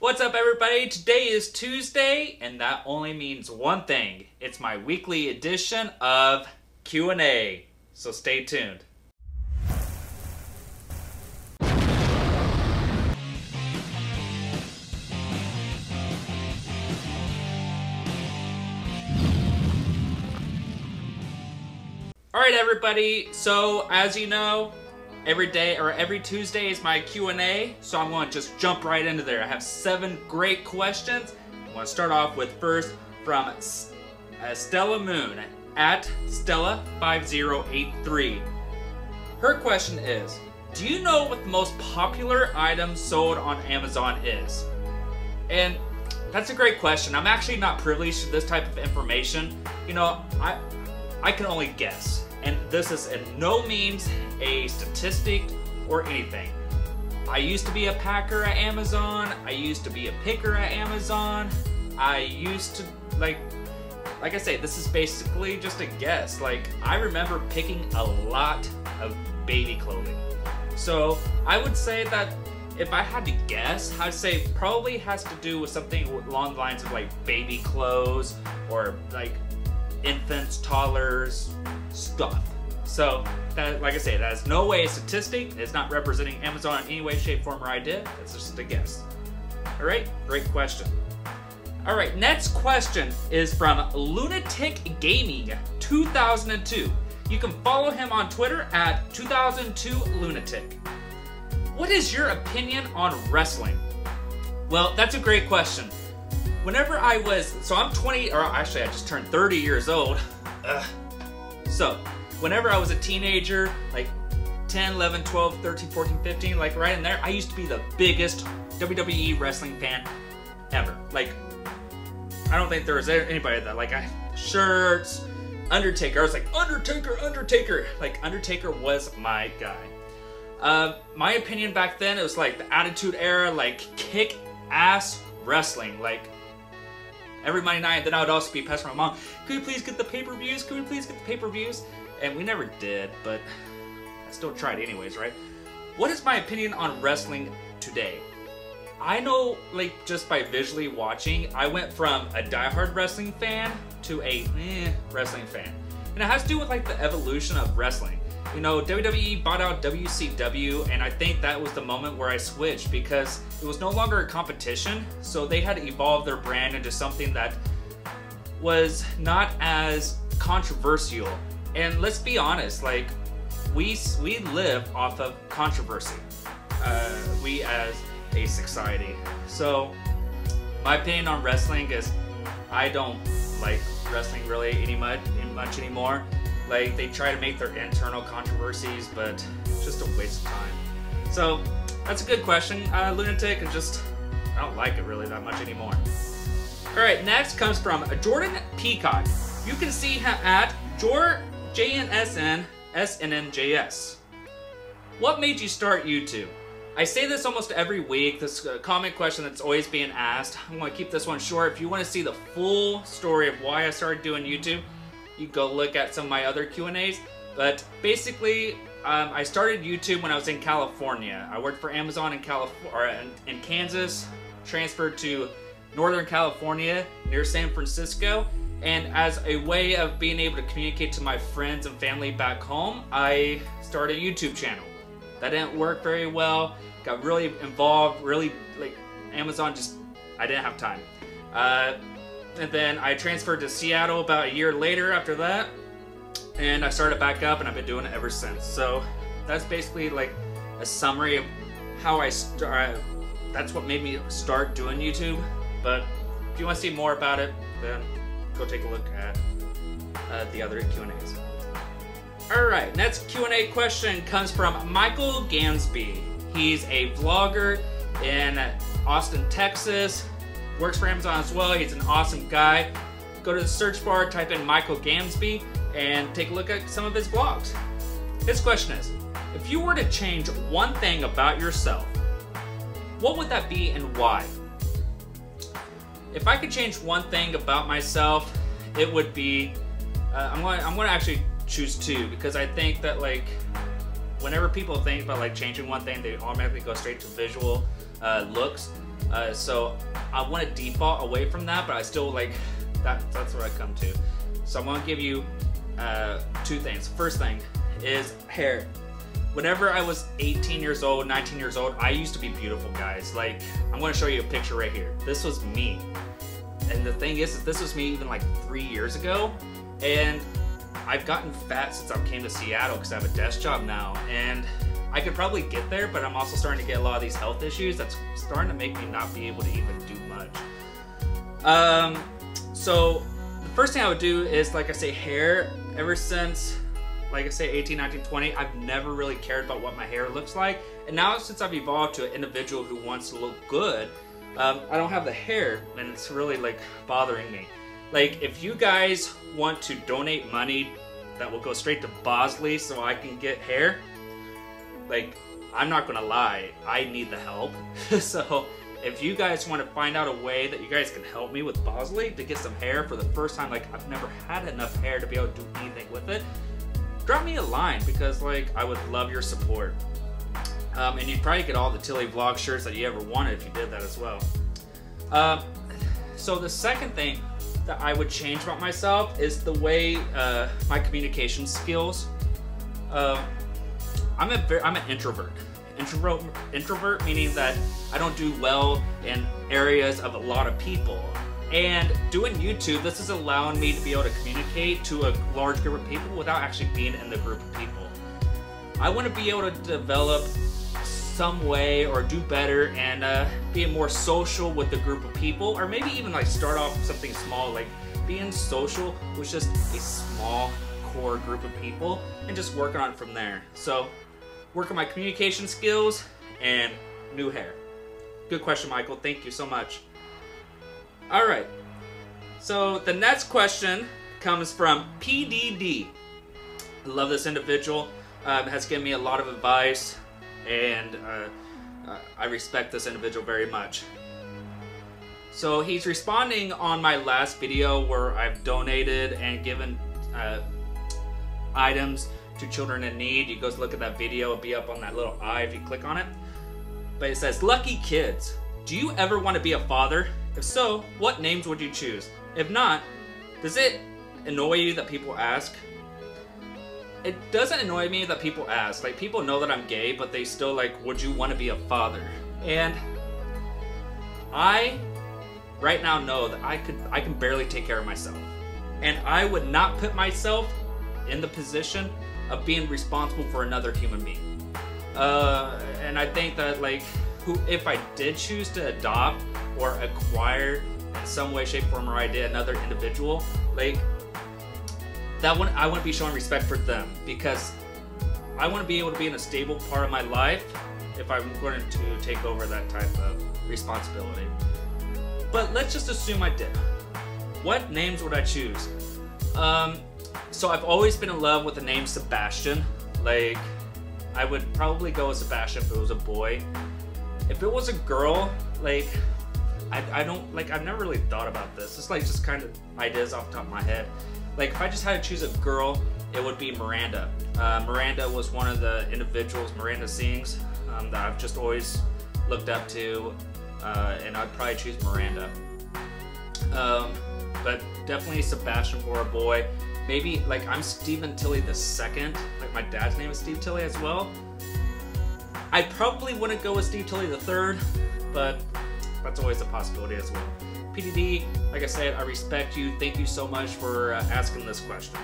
What's up, everybody? Today is Tuesday, and that only means one thing. It's my weekly edition of Q&A, so stay tuned. Alright everybody, so as you know, every Tuesday is my Q&A, so I'm going to just jump right into there. I have 7 great questions. I'm going to start off with first from Stella Moon at Stella5083. Her question is, do you know what the most popular item sold on Amazon is? And that's a great question. I'm actually not privileged to this type of information. You know, I can only guess. And this is in no means a statistic or anything. I used to be a packer at Amazon. I used to be a picker at Amazon. I used to, like I say, this is basically just a guess. Like, I remember picking a lot of baby clothing. So I would say that if I had to guess, I'd say probably has to do with something along the lines of like baby clothes or like infants, toddlers, stuff. So, that, like I say, that is no way a statistic. It's not representing Amazon in any way, shape, form, or idea. It's just a guess. Alright, great question. Alright, next question is from Lunatic Gaming 2002. You can follow him on Twitter at 2002lunatic. What is your opinion on wrestling? Well, that's a great question. Whenever I was, so I'm 20, or actually I just turned 30 years old. So, whenever I was a teenager, like 10, 11, 12, 13, 14, 15, like right in there, I used to be the biggest WWE wrestling fan ever. Like, I don't think there was anybody that, like, shirts, Undertaker, I was like, Undertaker, Undertaker. Like, Undertaker was my guy. My opinion back then, it was like the Attitude Era, like kick-ass wrestling, like every Monday night. Then I would also be pestering my mom, could we please get the pay-per-views? Could we please get the pay-per-views? And we never did, but I still tried anyways, right? What is my opinion on wrestling today? I know, like, just by visually watching, I went from a diehard wrestling fan to a wrestling fan. And it has to do with, like, the evolution of wrestling. You know, WWE bought out WCW, and I think that was the moment where I switched because it was no longer a competition, so they had to evolve their brand into something that was not as controversial. And let's be honest, like, we live off of controversy, we as a society. So, my opinion on wrestling is I don't like wrestling really much anymore. Like, they try to make their internal controversies, but it's just a waste of time. So, that's a good question. Lunatic, and just, I don't like it really that much anymore. Alright, next comes from Jordan Peacock. You can see him at JNSNSNNJS. What made you start YouTube? I say this almost every week, this comment question that's always being asked. I'm going to keep this one short. If you want to see the full story of why I started doing YouTube, you go look at some of my other Q&As. But basically, I started YouTube when I was in California. I worked for Amazon in Kansas, transferred to Northern California near San Francisco. And as a way of being able to communicate to my friends and family back home, I started a YouTube channel. That didn't work very well. Got really involved, really, like, Amazon just, I didn't have time. And then I transferred to Seattle about a year later after that. And I started back up, and I've been doing it ever since. So that's basically like a summary of how I started. That's what made me start doing YouTube. But if you want to see more about it, then go take a look at the other Q&As. Alright, next Q&A question comes from Michael Gansby. He's a vlogger in Austin, Texas. Works for Amazon as well. He's an awesome guy. Go to the search bar, type in Michael Gansby, and take a look at some of his vlogs. His question is, if you were to change one thing about yourself, what would that be and why? If I could change one thing about myself, it would be, I'm going to actually choose 2, because I think that, like, whenever people think about like changing one thing, they automatically go straight to visual looks. So I want to default away from that, but I still like that's what I come to. So I'm gonna give you two things. First thing is hair. Whenever I was 18 years old, 19 years old, I used to be beautiful, guys. Like, I'm gonna show you a picture right here. This was me. And the thing is this was me even like 3 years ago. And I've gotten fat since I came to Seattle because I have a desk job now. And I could probably get there, but I'm also starting to get a lot of these health issues that's starting to make me not be able to even do much. So the first thing I would do is, like I say, hair. Ever since, like I say, 18, 19, 20, I've never really cared about what my hair looks like. And now since I've evolved to an individual who wants to look good, I don't have the hair, and it's really like bothering me. Like, if you guys want to donate money that will go straight to Bosley so I can get hair, like, I'm not gonna lie, I need the help. So if you guys want to find out a way that you guys can help me with Bosley to get some hair for the first time, like, I've never had enough hair to be able to do anything with it, drop me a line, because like I would love your support. And you'd probably get all the Tilley vlog shirts that you ever wanted if you did that as well. So the second thing that I would change about myself is the way my communication skills. I'm an introvert. Introvert meaning that I don't do well in areas of a lot of people. And doing YouTube, this is allowing me to be able to communicate to a large group of people without actually being in the group of people. I want to be able to develop some way or do better and be more social with the group of people, or maybe even like start off with something small, like being social with just a small core group of people and just working on it from there. So work on my communication skills and new hair. Good question, Michael. Thank you so much. All right, so the next question comes from PDD. I love this individual. Has given me a lot of advice, and I respect this individual very much. So he's responding on my last video where I've donated and given items to children in need. You go look at that video, it'll be up on that little eye if you click on it. But it says, "Lucky kids, do you ever want to be a father? If so, what names would you choose? If not, does it annoy you that people ask?" It doesn't annoy me that people ask. Like, people know that I'm gay, but they still like, would you want to be a father? And I right now know that I can barely take care of myself. And I would not put myself in the position of being responsible for another human being. And I think that, like, if I did choose to adopt or acquire in some way, shape, form, or idea another individual, like, that one, I wouldn't be showing respect for them, because I want to be able to be in a stable part of my life if I'm going to take over that type of responsibility. But let's just assume I did. What names would I choose? So I've always been in love with the name Sebastian. Like, I would probably go with Sebastian if it was a boy. If it was a girl, like, I don't, like, I've never really thought about this. It's like just kind of ideas off the top of my head. Like, if I just had to choose a girl, it would be Miranda. Miranda was one of the individuals, Miranda Sings, that I've just always looked up to, and I'd probably choose Miranda. But definitely Sebastian for a boy. Maybe, like, I'm Stephen Tilley II. Like, my dad's name is Steve Tilley as well. I probably wouldn't go with Steve Tilley III, but that's always a possibility as well. PDD, like I said, I respect you. Thank you so much for asking this question.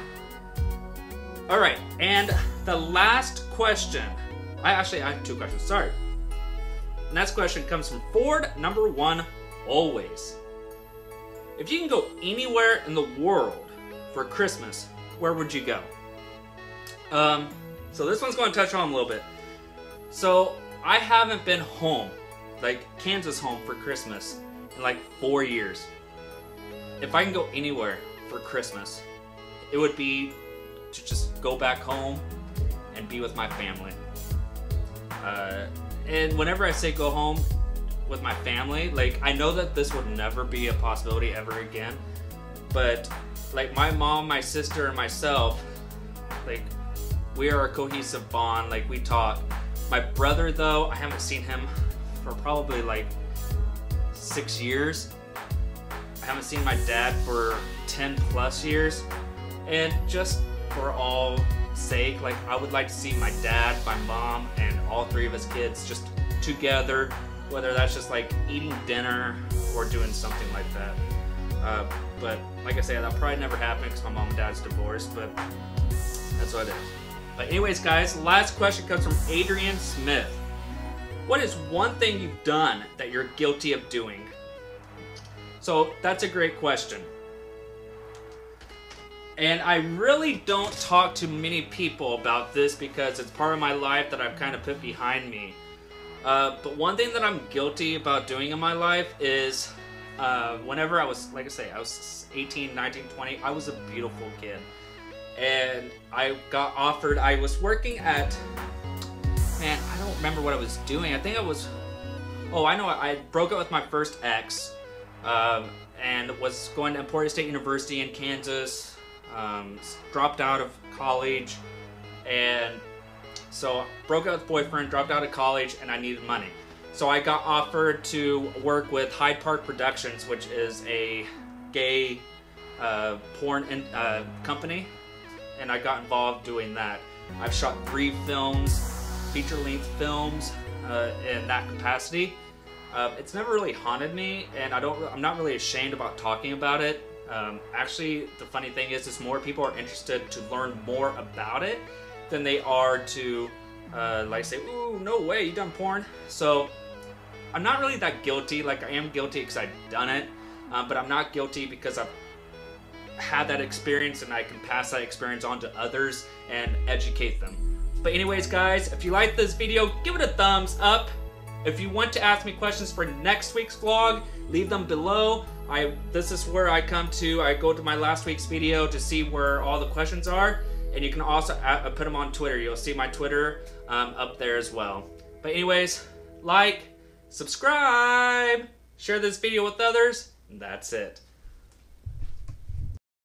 All right, and the last question. I have two questions, sorry. The next question comes from Ford #1 Always. If you can go anywhere in the world for Christmas, where would you go? So this one's going to touch on a little bit. So I haven't been home, like Kansas home, for Christmas in like 4 years. If I can go anywhere for Christmas, it would be to just go back home and be with my family. And whenever I say go home with my family, like, I know that this would never be a possibility ever again, but like my mom, my sister, and myself, like, we are a cohesive bond. Like, we talk. My brother, though, I haven't seen him for probably like 6 years. I haven't seen my dad for 10 plus years. And just for all sake, like, I would like to see my dad, my mom, and all 3 of his kids just together, whether that's just like eating dinner or doing something like that. But like I said, that'll probably never happen because my mom and dad's divorced, but that's what it is. But anyways, guys, the last question comes from Adrian Smith. What is one thing you've done that you're guilty of doing? So that's a great question. And I really don't talk to many people about this because it's part of my life that I've kind of put behind me. But one thing that I'm guilty about doing in my life is whenever I was, like I say, I was 18, 19, 20, I was a beautiful kid. And I got offered, I was working at, man, I don't remember what I was doing. I think I was, oh, I know, I broke up with my first ex and was going to Emporia State University in Kansas, dropped out of college, and so broke up with boyfriend, dropped out of college, and I needed money. So I got offered to work with Hyde Park Productions, which is a gay porn company, and I got involved doing that. I've shot 3 films, feature-length films, in that capacity. It's never really haunted me, and I'm not really ashamed about talking about it. Actually, the funny thing is more people are interested to learn more about it than they are to like say, ooh, no way, you done porn. So I'm not really that guilty. Like, I am guilty because I've done it, but I'm not guilty because I've had that experience and I can pass that experience on to others and educate them. But anyways, guys, if you like this video, give it a thumbs up. If you want to ask me questions for next week's vlog, leave them below. This is where I go to my last week's video to see where all the questions are. And you can also put them on Twitter. You'll see my Twitter up there as well. But anyways, like, subscribe, share this video with others, and that's it.